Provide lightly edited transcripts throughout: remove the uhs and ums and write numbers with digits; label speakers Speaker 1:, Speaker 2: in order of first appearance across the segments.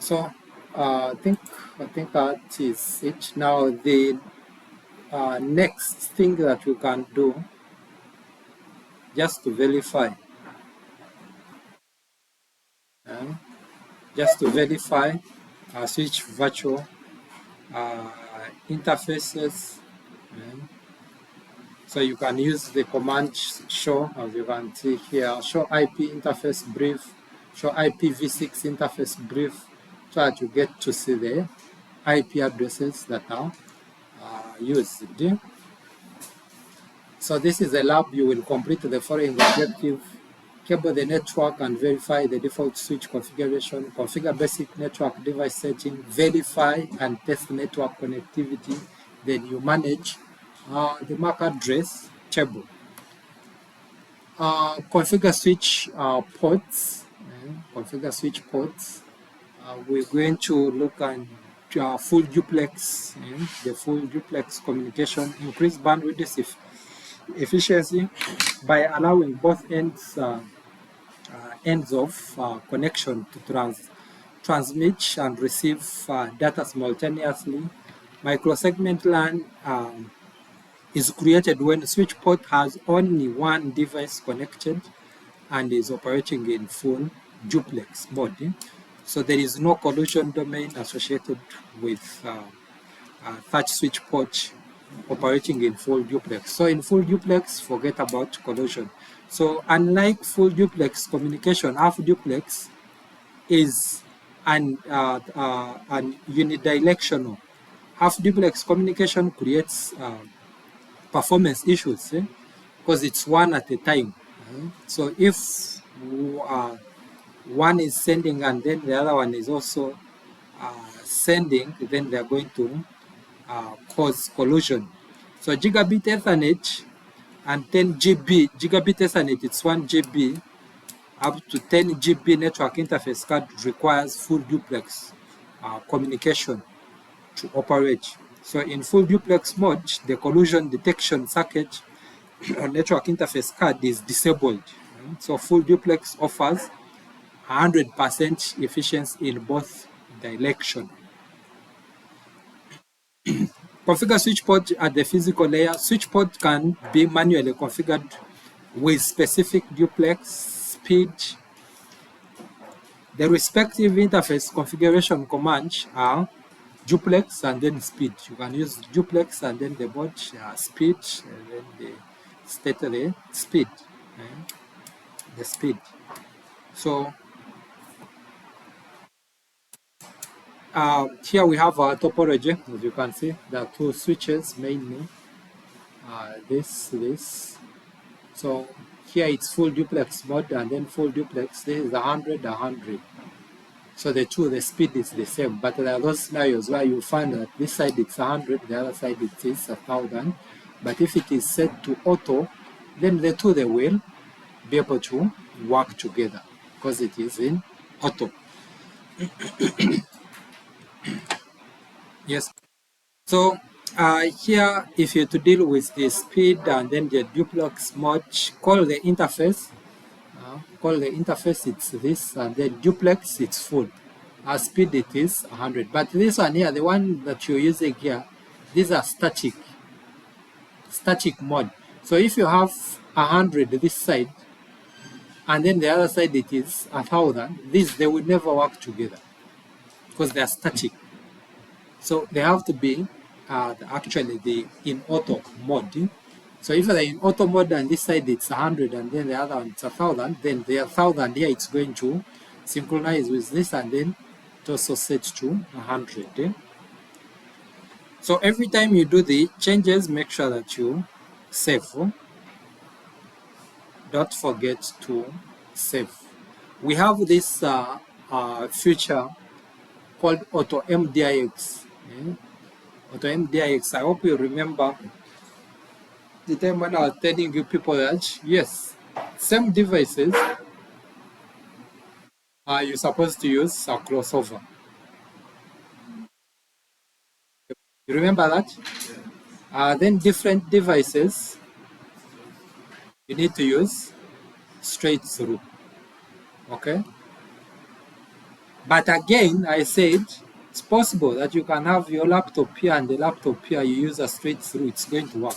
Speaker 1: So I think that is it. Now the next thing that we can do, just to verify, uh, switch virtual interfaces. uh, So you can use the command show, as you can see here, show IP interface brief, show IPv6 interface brief, so that you get to see the IP addresses that are used. So this is a lab. You will complete the following objective: cable the network and verify the default switch configuration, configure basic network device setting, verify and test network connectivity. Then you manage the MAC address table. Configure switch ports. Configure switch ports. We're going to look at full duplex, the full duplex communication, increase bandwidth efficiency by allowing both ends of connection to transmit and receive data simultaneously. Microsegment LAN is created when the switch port has only one device connected and is operating in full duplex mode. So there is no collision domain associated with such switch port operating in full duplex. So in full duplex, forget about collision. So unlike full duplex communication, half duplex is an unidirectional. Half duplex communication creates performance issues because it's one at a time. So if one is sending and then the other one is also sending, then they're going to cause collision. So gigabit Ethernet and 10 GB, gigabit Ethernet, it's 1 GB, up to 10 GB network interface card requires full duplex communication to operate. So in full duplex mode, the collision detection circuit on network interface card is disabled. So full duplex offers 100% efficiency in both directions. Configure switch port at the physical layer. Switch port can be manually configured with specific duplex speed. The respective interface configuration commands are duplex and then speed. You can use duplex and then the mode speed, and then the state of the speed. The speed. So here we have our topology. As you can see, there are two switches mainly. This. So here it's full duplex mode and then full duplex. This is 100, 100. So the speed is the same, but there are those scenarios where you find that this side it's 100, the other side it is 1,000. But if it is set to auto, then the two they will be able to work together because it is in auto. Yes. So here, if you're to deal with the speed and then the duplex mode, call the interface. It's this, and then duplex it's full. Speed it is 100. But this one here, the one that you're using here, these are static mode. So if you have 100 this side, and then the other side it is 1,000, they will never work together because they are static. So they have to be actually in auto mode. So if they're in auto mode and this side it's 100 and then the other one it's 1,000, then the 1,000 here it's going to synchronize with this and then it also set to 100. So every time you do the changes, make sure that you save. Don't forget to save. We have this feature called Auto MDIX. Auto MDIX. I hope you remember the time when I was telling you people that yes, same devices you're supposed to use a crossover. You remember that? Then different devices you need to use straight through. Okay. But again, I said it's possible that you can have your laptop here and the laptop here, you use a straight through, it's going to work.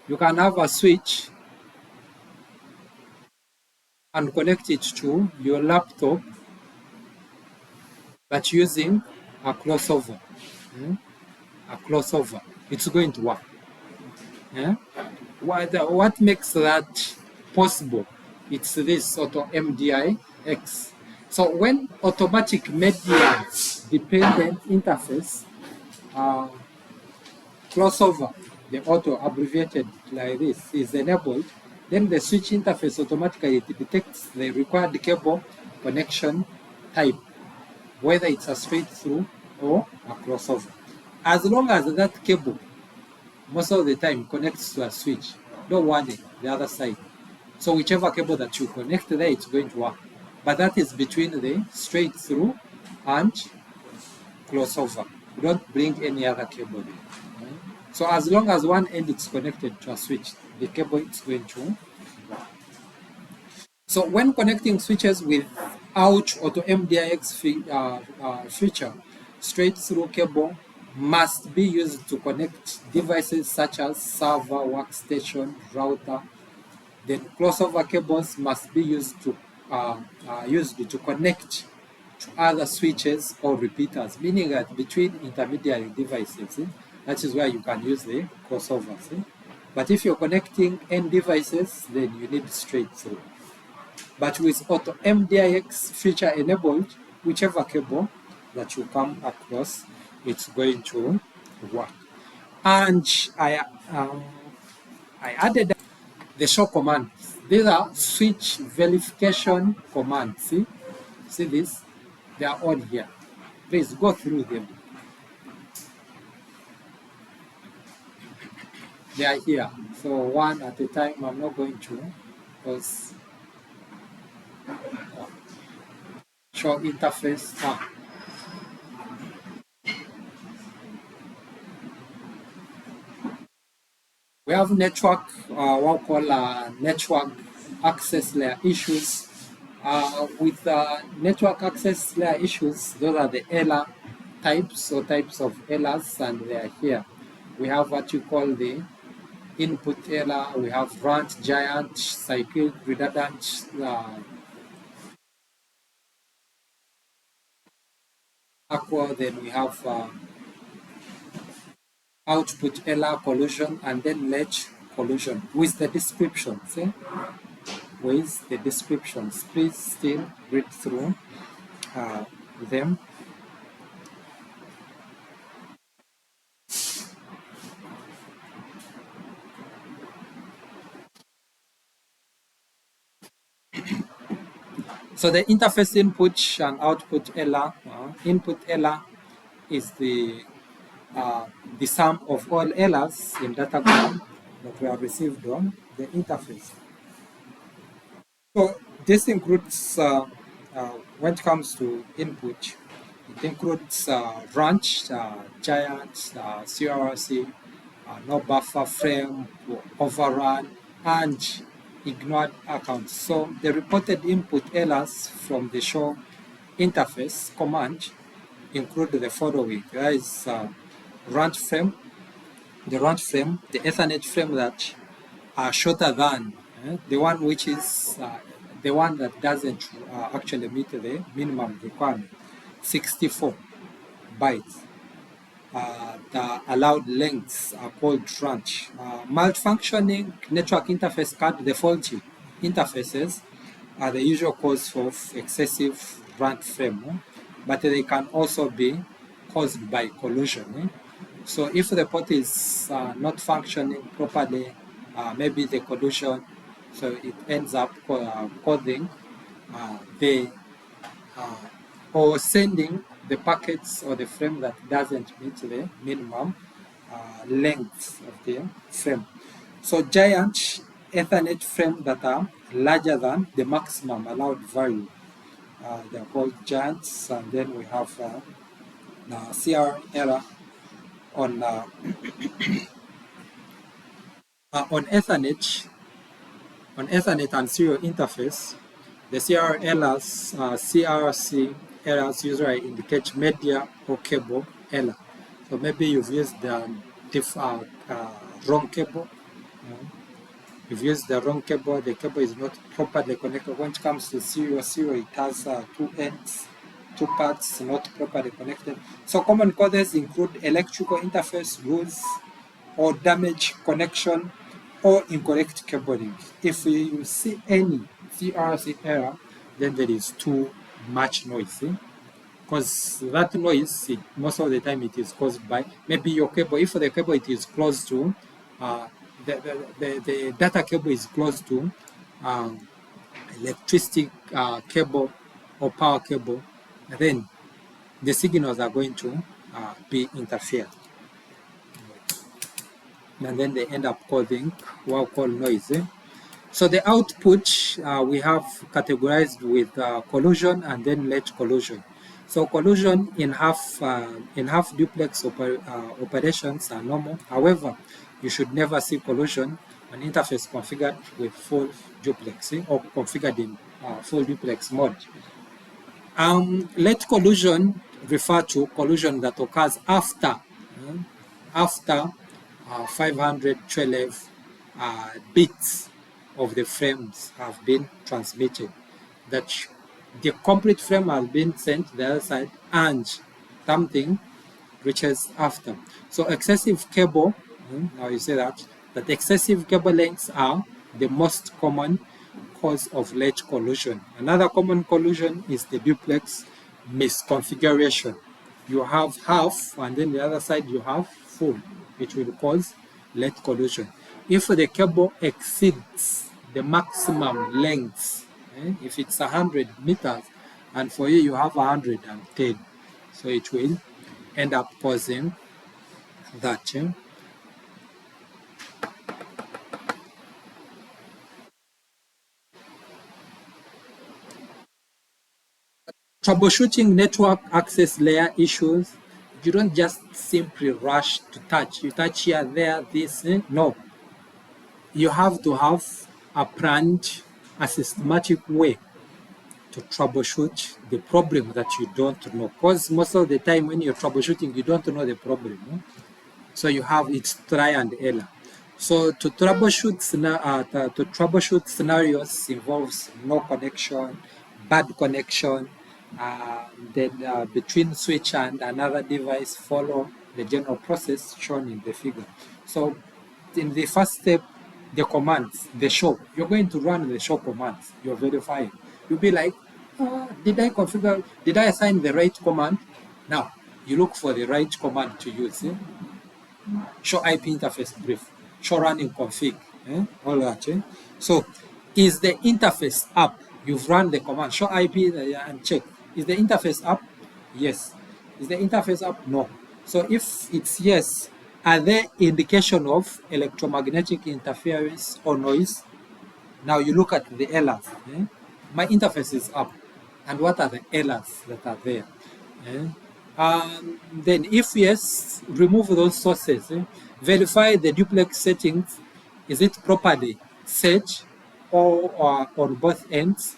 Speaker 1: You can have a switch and connect it to your laptop, but using a crossover. A crossover, it's going to work. Yeah? What makes that possible? It's this auto MDIX. So when automatic media dependent interface uh, crossover, the auto abbreviated like this, is enabled, then the switch interface automatically detects the required cable connection type, whether it's a straight through or a crossover. As long as that cable most of the time connects to a switch, don't worry the other side. So whichever cable that you connect there, it's going to work. But that is between the straight through and crossover. You don't bring any other cable there. So as long as one end is connected to a switch, the cable is going to work. So when connecting switches without auto MDIX feature, straight through cable must be used to connect devices such as server, workstation, router. Then crossover cables must be used to connect to other switches or repeaters, meaning that between intermediary devices, that is where you can use the crossovers. But if you're connecting end devices, then you need straight through. But with auto MDIX feature enabled, whichever cable that you come across, it's going to work. And I added the show commands. These are switch verification commands. See this? They are all here. Please go through them. They are here. So one at a time, I'm not going to, because show interface. We have network, what we call network access layer issues. With network access layer issues, those are the error types or types of errors, and they are here. We have what you call the input error, we have rant, giant, cyclic, redundant, aqua, then we have output error collision, and then latch collision with the descriptions. With the descriptions, please still read through them. So the interface input and output error, input error is the sum of all errors in datagram that were received on the interface. So this includes, when it comes to input, it includes branch, giant, CRC, no buffer frame, overrun, and ignored accounts. So the reported input errors from the show interface command include the following. There is branch frame, the Ethernet frame that are shorter than the one which is the one that doesn't actually meet the minimum requirement, 64 bytes. The allowed lengths are called branch. Malfunctioning network interface card, the faulty interfaces are the usual cause of excessive branch frame, but they can also be caused by collision. So if the port is not functioning properly, maybe the collision, so it ends up causing the or sending the packets or the frame that doesn't meet the minimum length of the frame. So giant Ethernet frame that are larger than the maximum allowed value, they're called giants. And then we have CR error on Ethernet and serial interface. The CRC errors usually indicate media or cable error. So maybe you've used the wrong cable. You've used the wrong cable. The cable is not properly connected. When it comes to serial, it has two ends, two parts not properly connected. So common causes include electrical interface rules or damaged connection or incorrect cabling. If you see any CRC error, then there is too much noise. Because that noise, most of the time it is caused by maybe your cable. If the cable it is close to, the data cable is close to electricity cable or power cable, then the signals are going to be interfered. And then they end up causing what we call noise. So the output we have categorized with collusion and then late collusion. So collusion in half duplex operations are normal. However, you should never see collusion on interface configured with full duplex or configured in full duplex mode. Late collusion refer to collusion that occurs after 512 bits of the frames have been transmitted. That the complete frame has been sent to the other side and something reaches after. So excessive cable, now you say that excessive cable lengths are the most common cause of late collusion. Another common collusion is the duplex misconfiguration. You have half and then the other side you have full, which will cause late collusion. If the cable exceeds the maximum length, if it's 100 meters and for you have 110, so it will end up causing that. Troubleshooting network access layer issues, you don't just simply rush to touch. You touch here, there, this. No. You have to have a planned, a systematic way to troubleshoot the problem that you don't know. Because most of the time when you're troubleshooting, you don't know the problem. So you have it's try and error. So to troubleshoot scenarios involves no connection, bad connection, then between switch and another device follow the general process shown in the figure. So in the first step, the commands, the show, you're going to run the show commands, you're verifying. You'll be like, did I assign the right command? Now, you look for the right command to use. Show IP interface brief, show running config, all that. So is the interface up? You've run the command, show IP and check. Is the interface up? Yes. Is the interface up? No. So if it's yes, are there indication of electromagnetic interference or noise? Now you look at the errors. My interface is up. And what are the errors that are there? Then if yes, remove those sources. Verify the duplex settings. Is it properly set or on both ends?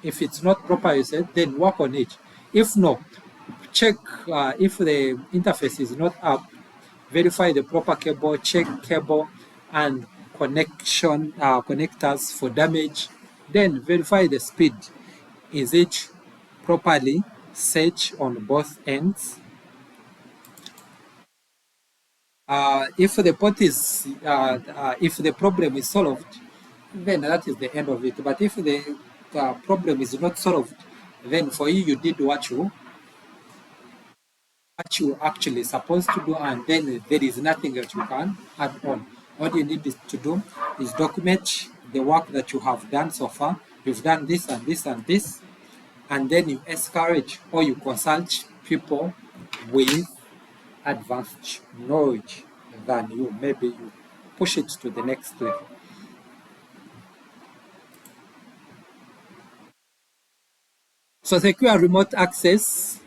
Speaker 1: If it's not properly set, then work on it. If no, check if the interface is not up, verify the proper cable, check cable and connection connectors for damage, then verify the speed. Is it properly set on both ends? If the port is, if the problem is solved, then that is the end of it. But if the problem is not solved, then for you, you did what you actually supposed to do, and then there is nothing that you can add on. What you need to do is document the work that you have done so far. You've done this and this and this, and then you escalate or you consult people with advanced knowledge than you. Maybe you push it to the next level. So secure remote access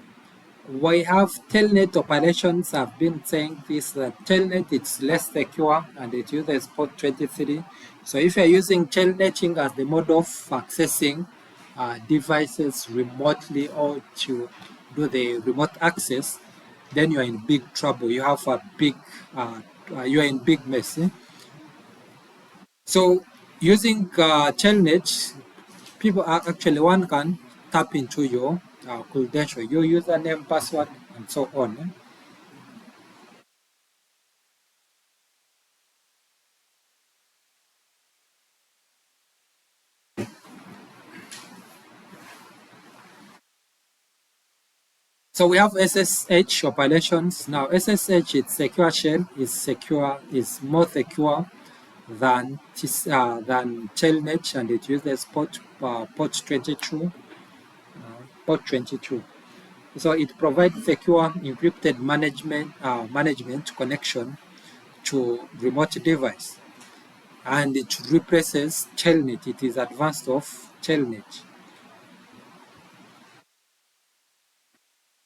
Speaker 1: we have telnet operations. I've been saying this, that telnet it's less secure and it uses port 23. So if you're using telnetting as the mode of accessing devices remotely or to do the remote access, then you're in big trouble. You have a big, you're in big mess. So using telnet, people are actually, one can tap into your credential, your username, password, and so on. So we have SSH operations. Now SSH, it's secure shell, is more secure than telnet, and it uses port 22. Port 22. So it provides secure encrypted management connection to remote device, and it replaces telnet. It is advanced of telnet.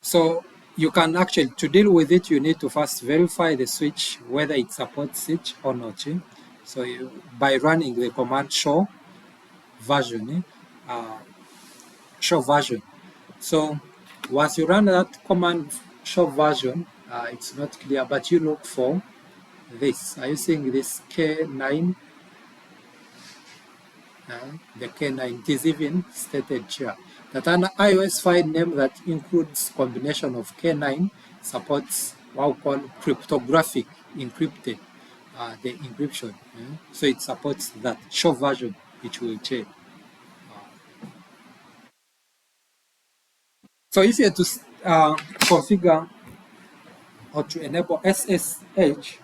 Speaker 1: So you can actually, to deal with it, you need to first verify the switch, whether it supports it or not. So by running the command version, show version. So once you run that command show version, it's not clear, but you look for this. Are you seeing this K9? The K9, it is even stated here that an iOS file name that includes combination of K9 supports what we call cryptographic encrypted, the encryption. So it supports that show version, it will change. So if you have to configure or to enable SSH,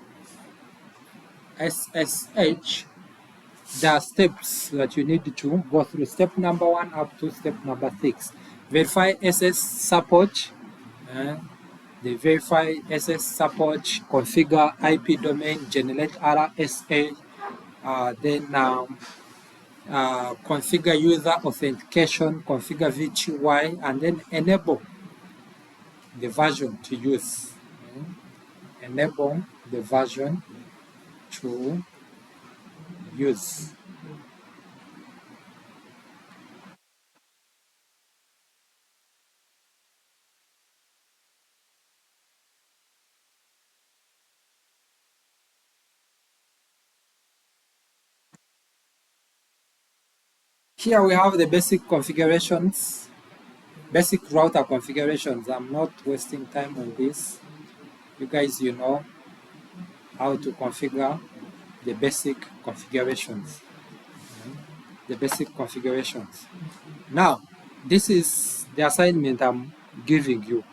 Speaker 1: there are steps that you need to go through. Step number 1 up to step number 6. Verify SS support. They verify SS support, configure IP domain, generate RSA, then configure user authentication, configure VTY, and then enable the version to use. Enable the version to use. Here we have the basic configurations, basic router configurations. I'm not wasting time on this. You guys, you know how to configure the basic configurations. The basic configurations. Now, this is the assignment I'm giving you.